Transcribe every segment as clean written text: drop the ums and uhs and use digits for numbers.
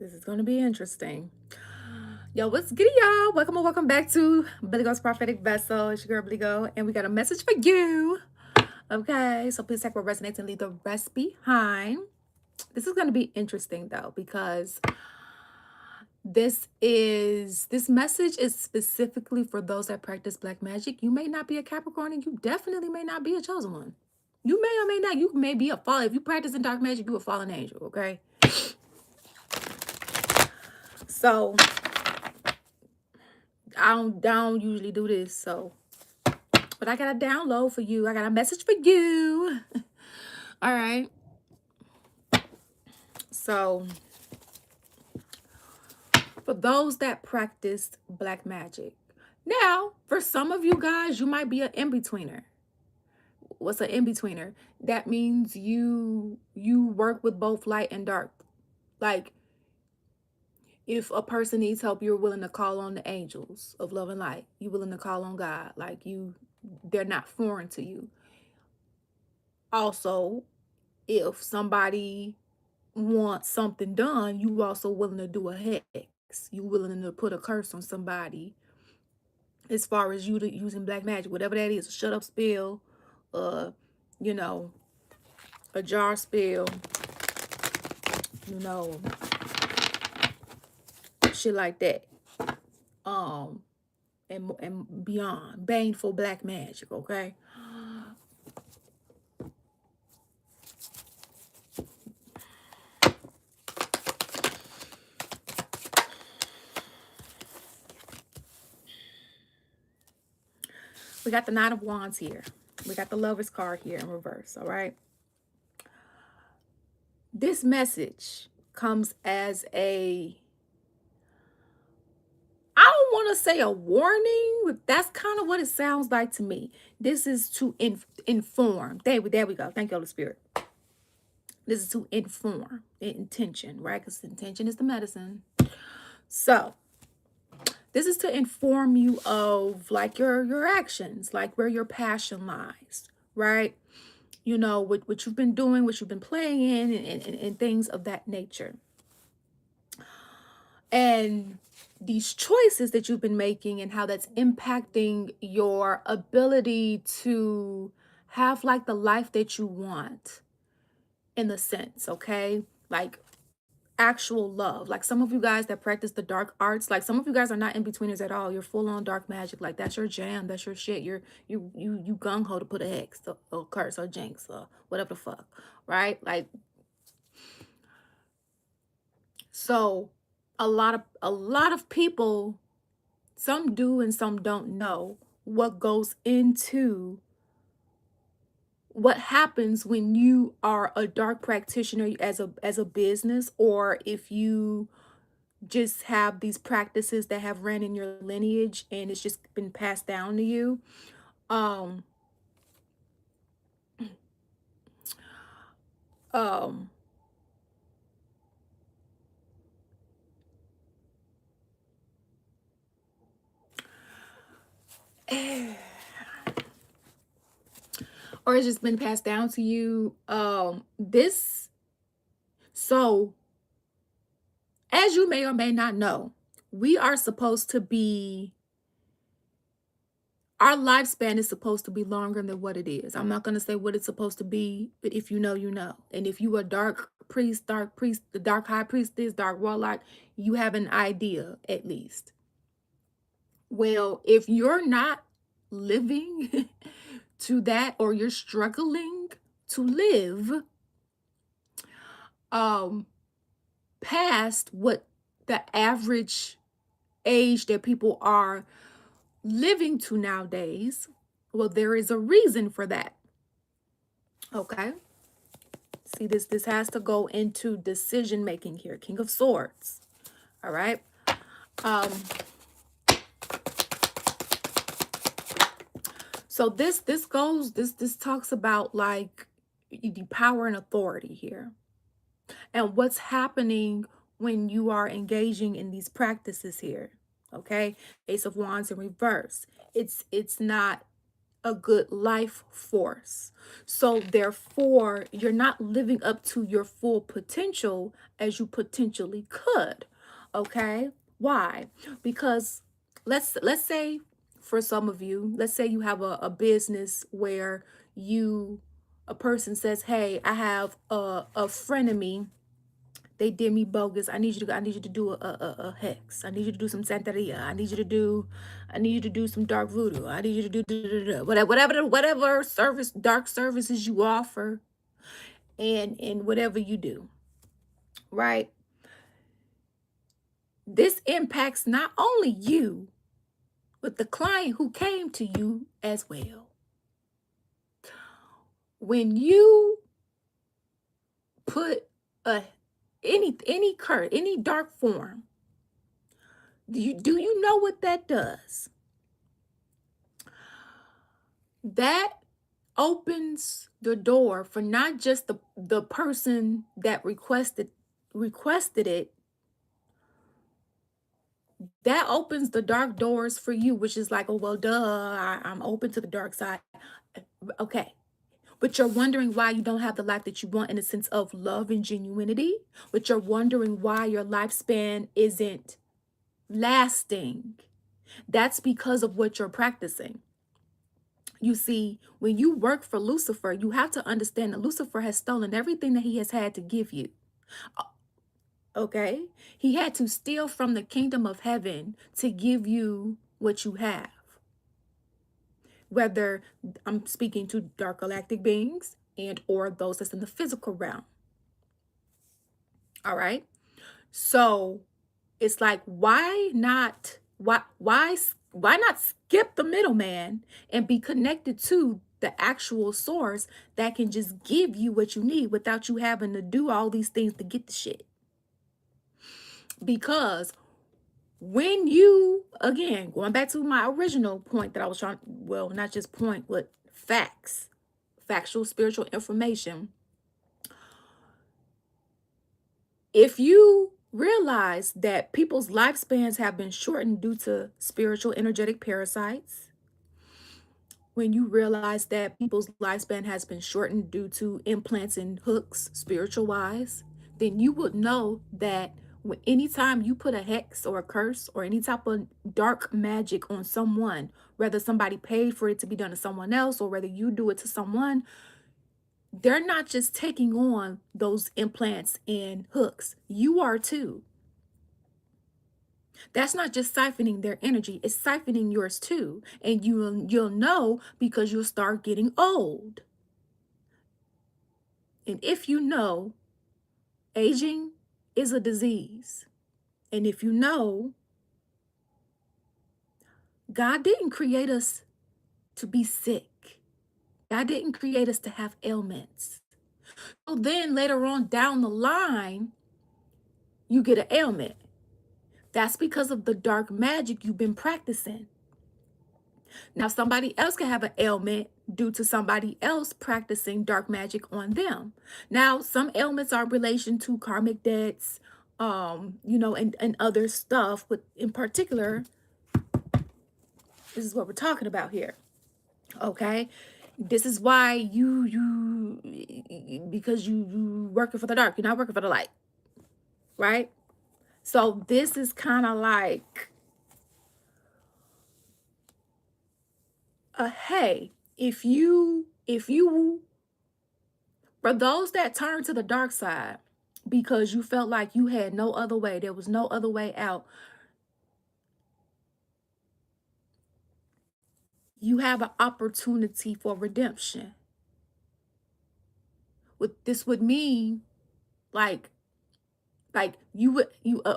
This is going to be interesting. Yo, what's good, y'all? Welcome or welcome back to Billy Go's Prophetic Vessel. It's your girl, Billy Go, and we got a message for you. Okay, so please take what resonates and leave the rest behind. This is going to be interesting, though, because this message is specifically for those that practice black magic. You may not be a Capricorn, and you definitely may not be a chosen one. You may or may not. You may be a fallen. If you practice in dark magic, you a fallen angel. Okay, so I don't usually do this, so but I got a download for you. I got a message for you. All right. So for those that practice black magic. Now, for some of you guys, you might be an in-betweener. What's an in-betweener? That means you work with both light and dark. Like if a person needs help, you're willing to call on the angels of love and light. You're willing to call on God. Like they're not foreign to you. Also, if somebody wants something done, you also willing to do a hex. You willing to put a curse on somebody as far as using black magic, whatever that is, a shut up spell, uh, you know, a jar spell, you know, shit like that. Um, and beyond. Baneful black magic, okay? We got the Nine of Wands here. We got the Lover's card here in reverse, all right? This message comes as I don't want to say a warning, but that's kind of what it sounds like to me. This is to inform. There we go. Thank you, Holy Spirit. This is to inform intention, right? Because intention is the medicine. So this is to inform you of like your actions, like where your passion lies, right? You know, what you've been doing, what you've been playing in, and things of that nature. And these choices that you've been making and how that's impacting your ability to have like the life that you want in the sense, okay? Like actual love. Like some of you guys that practice the dark arts, like some of you guys are not in betweeners at all. You're full on dark magic. Like that's your jam. That's your shit. You gung ho to put a hex or curse or jinx or whatever the fuck, right? Like so a lot of people, some do and some don't know what goes into what happens when you are a dark practitioner as a business, or if you just have these practices that have ran in your lineage and it's just been passed down to you. um um or it's just been passed down to you. This so as you may or may not know, we are supposed to be our lifespan is supposed to be longer than what it is. I'm not going to say what it's supposed to be, but if you know, you know. And if you are dark priest, the dark high priestess, dark warlock, you have an idea at least. Well, if you're not living to that, or you're struggling to live um past what the average age that people are living to nowadays, well, there is a reason for that. Okay. See, this has to go into decision making here. King of Swords. All right. Um, so this talks about like the power and authority here. And what's happening when you are engaging in these practices here. Okay. Ace of Wands in reverse. It's not a good life force. So therefore, you're not living up to your full potential as you potentially could. Okay? Why? Because let's say for some of you, let's say you have a business where you a person says, "Hey, I have a friend of me, they did me bogus. I need you to do a hex. I need you to do some Santeria. I need you to do some dark voodoo. I need you to do whatever service, dark services you offer and whatever you do, right? This impacts not only you, but the client who came to you as well. When you put a any dark form, do you know what that does? That opens the door for not just the person that requested it. That opens the dark doors for you, which is like, oh well, duh, I'm open to the dark side. Okay. But you're wondering why you don't have the life that you want in a sense of love and genuinity. But you're wondering why your lifespan isn't lasting. That's because of what you're practicing. You see, when you work for Lucifer, you have to understand that Lucifer has stolen everything that he has had to give you. Okay? He had to steal from the kingdom of heaven to give you what you have. Whether I'm speaking to dark galactic beings and or those that's in the physical realm. All right? So it's like, why not skip the middleman and be connected to the actual source that can just give you what you need without you having to do all these things to get the shit? Because when you, again, going back to my original point that I was trying, well, not just point, but facts, factual spiritual information. If you realize that people's lifespans have been shortened due to spiritual energetic parasites, when you realize that people's lifespan has been shortened due to implants and hooks, spiritual wise, then you would know that anytime you put a hex or a curse or any type of dark magic on someone, whether somebody paid for it to be done to someone else or whether you do it to someone, they're not just taking on those implants and hooks. You are too. That's not just siphoning their energy, it's siphoning yours too. And you'll know because you'll start getting old. And if you know, aging is a disease. And if you know, God didn't create us to be sick. God didn't create us to have ailments. So then later on down the line, you get an ailment. That's because of the dark magic you've been practicing. Now, somebody else can have an ailment due to somebody else practicing dark magic on them. Now, some ailments are in relation to karmic debts, and other stuff, but in particular, this is what we're talking about here. Okay? This is why because you working for the dark, you're not working for the light. Right? So this is kind of like hey, if you for those that turn to the dark side because you felt like you had no other way, there was no other way out, you have an opportunity for redemption. What this would mean, like you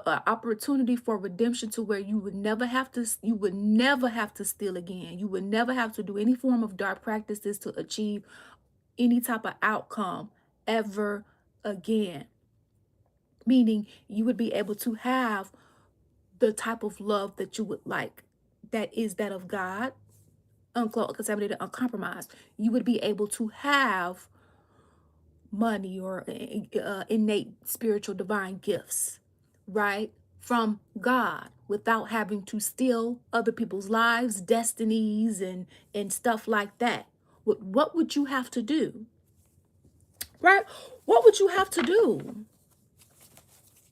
opportunity for redemption to where you would never have to steal again. You would never have to do any form of dark practices to achieve any type of outcome ever again. Meaning you would be able to have the type of love that you would like, that is that of God, uncontaminated, uncompromised. You would be able to have money or innate spiritual divine gifts, right? from God without having to steal other people's lives, destinies, and stuff like that. What would you have to do? Right? What would you have to do?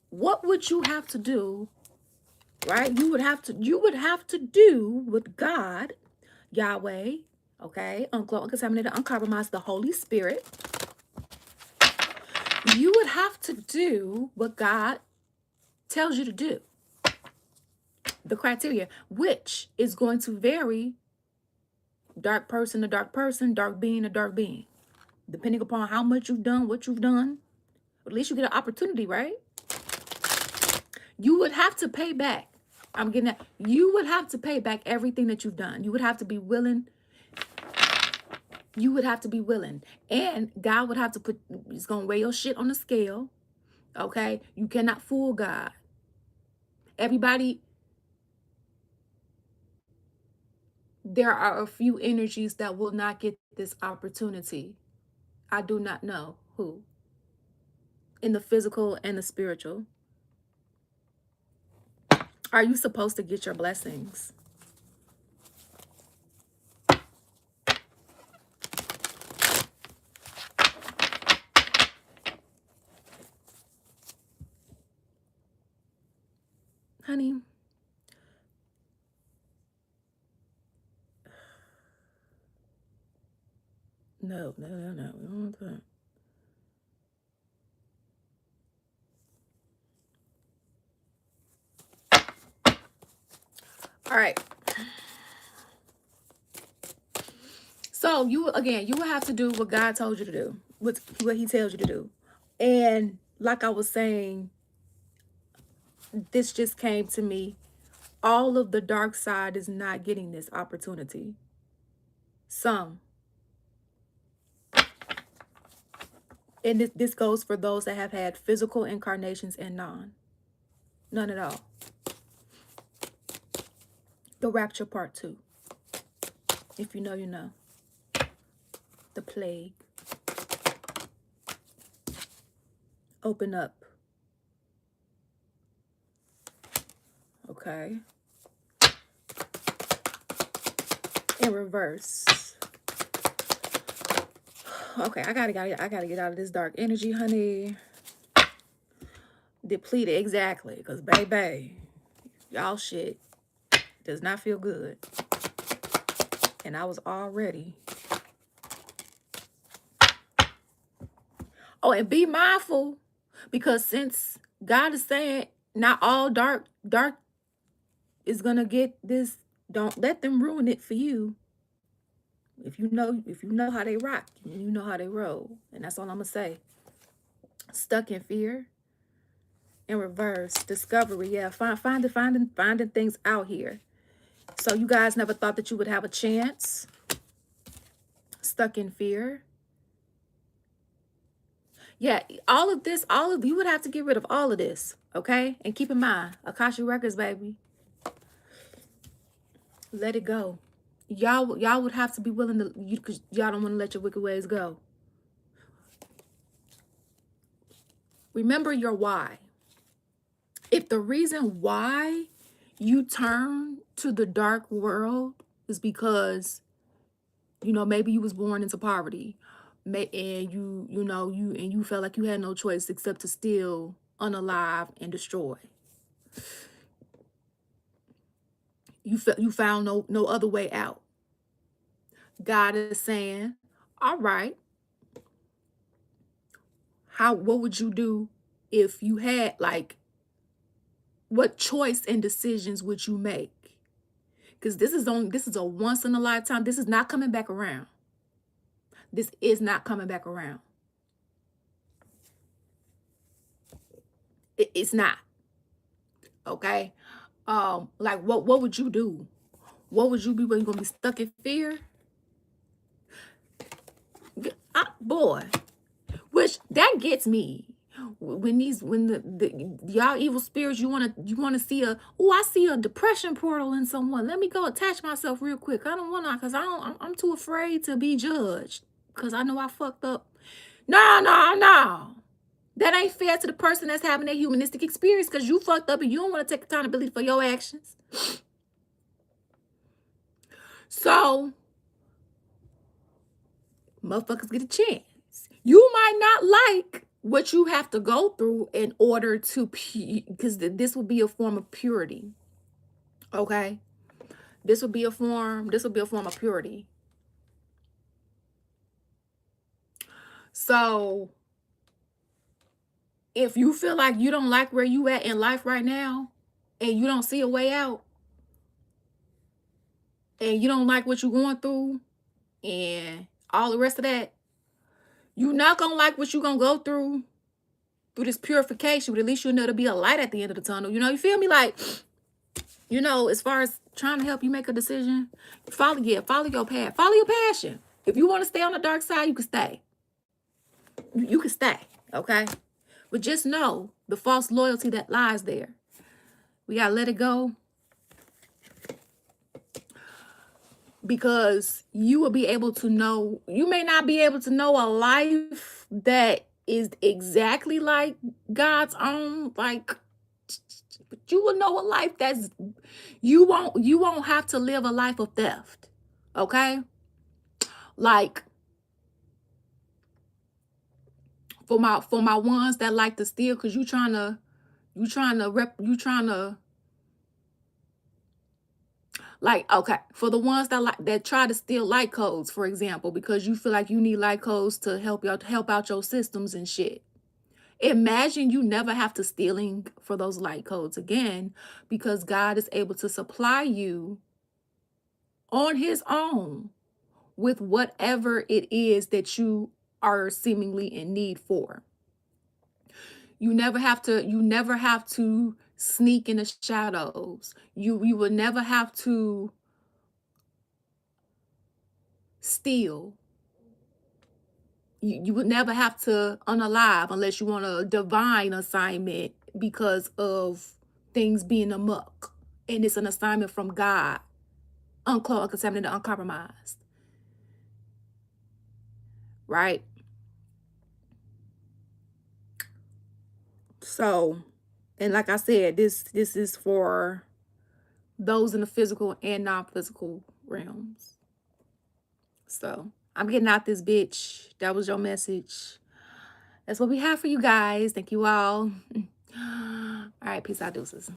What would you have to do? Right? You would have to do with God, Yahweh, okay, uncontaminated, uncompromised, the Holy Spirit. You would have to do what God tells you to do. The criteria, which is going to vary dark person to dark person, dark being to dark being, depending upon how much you've done, what you've done. At least you get an opportunity, right? You would have to pay back. I'm getting that. You would have to pay back everything that you've done. You would have to be willing. You would have to be willing. And God would have to he's going to weigh your shit on the scale. Okay? You cannot fool God. Everybody, there are a few energies that will not get this opportunity. I do not know who. In the physical and the spiritual. Are you supposed to get your blessings? Honey, no. We don't want that. All right. So you would have to do what God told you to do, what he tells you to do. And like I was saying, this just came to me. All of the dark side is not getting this opportunity. Some. And this goes for those that have had physical incarnations and none at all. The rapture part 2. If you know, you know. The plague. Open up. Okay. In reverse. Okay, I gotta get out of this dark energy, honey. Depleted, exactly. Because baby, y'all shit does not feel good. And I was already. Oh, and be mindful, because since God is saying not all dark is gonna get this, don't let them ruin it for you. If you know how they rock, you know how they roll. And that's all I'm gonna say. Stuck in fear. In reverse. Discovery. Yeah, finding things out here. So you guys never thought that you would have a chance. Stuck in fear. Yeah, all of you would have to get rid of all of this, okay? And keep in mind, Akasha Records, baby. Let it go. Y'all would have to be willing to, because y'all don't want to let your wicked ways go. Remember your why. If the reason why you turn to the dark world is because, maybe you was born into poverty, and you felt like you had no choice except to steal, unalive, and destroy. You found no other way out. God is saying, all right, what would you do if you had, what choice and decisions would you make? Because this is a once in a lifetime. This is not coming back around. This is not coming back around. It's not. Okay? What would you do? What would you be when you're gonna be stuck in fear? Boy, which that gets me. When the y'all evil spirits, you wanna see I see a depression portal in someone. Let me go attach myself real quick. I don't wanna, cause I'm too afraid to be judged. Cause I know I fucked up. No. That ain't fair to the person that's having that humanistic experience because you fucked up and you don't want to take accountability for your actions. So, motherfuckers get a chance. You might not like what you have to go through in order to, because this will be a form of purity. Okay? This will be a form of purity. So, if you feel like you don't like where you at in life right now and you don't see a way out and you don't like what you're going through and all the rest of that, you're not gonna like what you're gonna go through this purification, but at least you'll know to be a light at the end of the tunnel. You know, you feel me? Like, you know, as far as trying to help you make a decision, follow your path, follow your passion. If you want to stay on the dark side, you can stay. You can stay, okay? But just know the false loyalty that lies there. We gotta let it go. Because you will be able to know, you may not be able to know a life that is exactly like God's own, like, but you will know a life that's, you won't have to live a life of theft. Okay? Like, for my ones that like to steal, because you trying to like, okay, for the ones that try to steal light codes, for example, because you feel like you need light codes to help out your systems and shit. Imagine you never have to stealing for those light codes again, because God is able to supply you on his own with whatever it is that you are seemingly in need for. You never have to sneak in the shadows. You will never have to steal. You would never have to unalive unless you want a divine assignment because of things being amok. And it's an assignment from God, uncloaked, contaminated, uncompromised. Right? So, and like I said, this is for those in the physical and non-physical realms. So, I'm getting out this bitch. That was your message. That's what we have for you guys. Thank you all. All right, peace out, deuces.